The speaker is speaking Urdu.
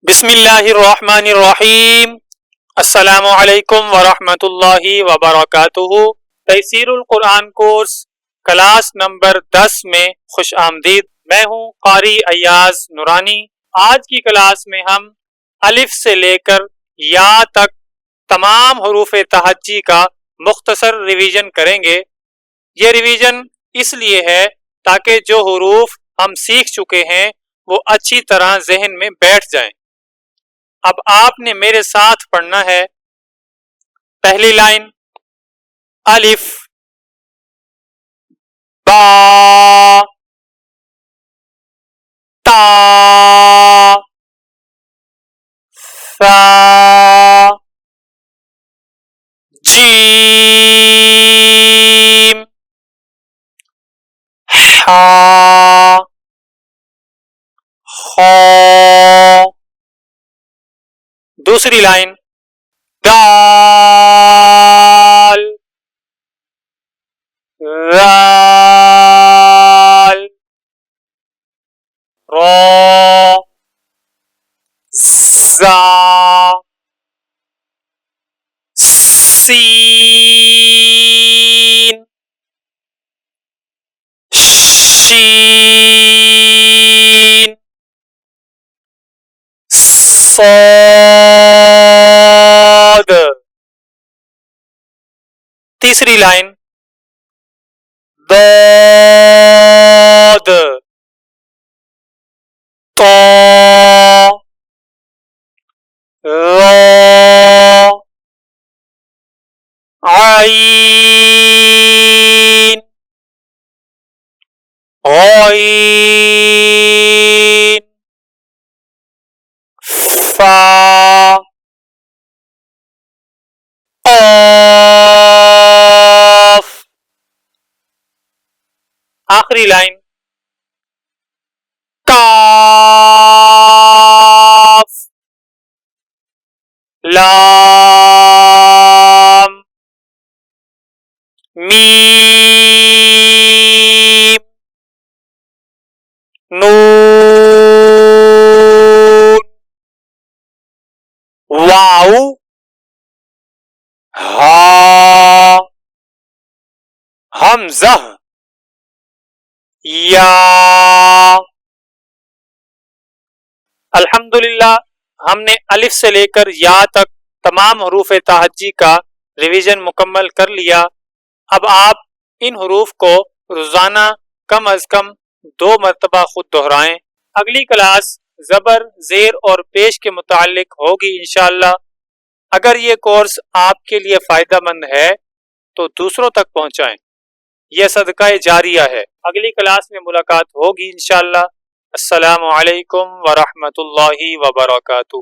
بسم اللہ الرحمن الرحیم۔ السلام علیکم ورحمۃ اللہ وبرکاتہ۔ تیسیر القرآن کورس کلاس نمبر 10 میں خوش آمدید۔ میں ہوں قاری ایاز نورانی۔ آج کی کلاس میں ہم الف سے لے کر یا تک تمام حروف تہجی کا مختصر ریویژن کریں گے۔ یہ ریویژن اس لیے ہے تاکہ جو حروف ہم سیکھ چکے ہیں وہ اچھی طرح ذہن میں بیٹھ جائیں۔ اب آپ نے میرے ساتھ پڑھنا ہے۔ پہلی لائن الف با تا ثا جیم حا خا۔ دوسری لائن دال ذال را زا سین شین صاد۔ تیسری لائن ضاد طا ظا عین غین فا قاف۔ آخری لائن کاف لام میم نون واو ہا حمزہ یا۔ الحمدللہ ہم نے الف سے لے کر یا تک تمام حروف تہجی کا ریویژن مکمل کر لیا۔ اب آپ ان حروف کو روزانہ کم از کم 2 مرتبہ خود دہرائیں۔ اگلی کلاس زبر، زیر اور پیش کے متعلق ہوگی انشاءاللہ۔ اگر یہ کورس آپ کے لیے فائدہ مند ہے تو دوسروں تک پہنچائیں، یہ صدقہ جاریہ ہے۔ اگلی کلاس میں ملاقات ہوگی انشاءاللہ۔ السلام علیکم ورحمۃ اللہ وبرکاتہ۔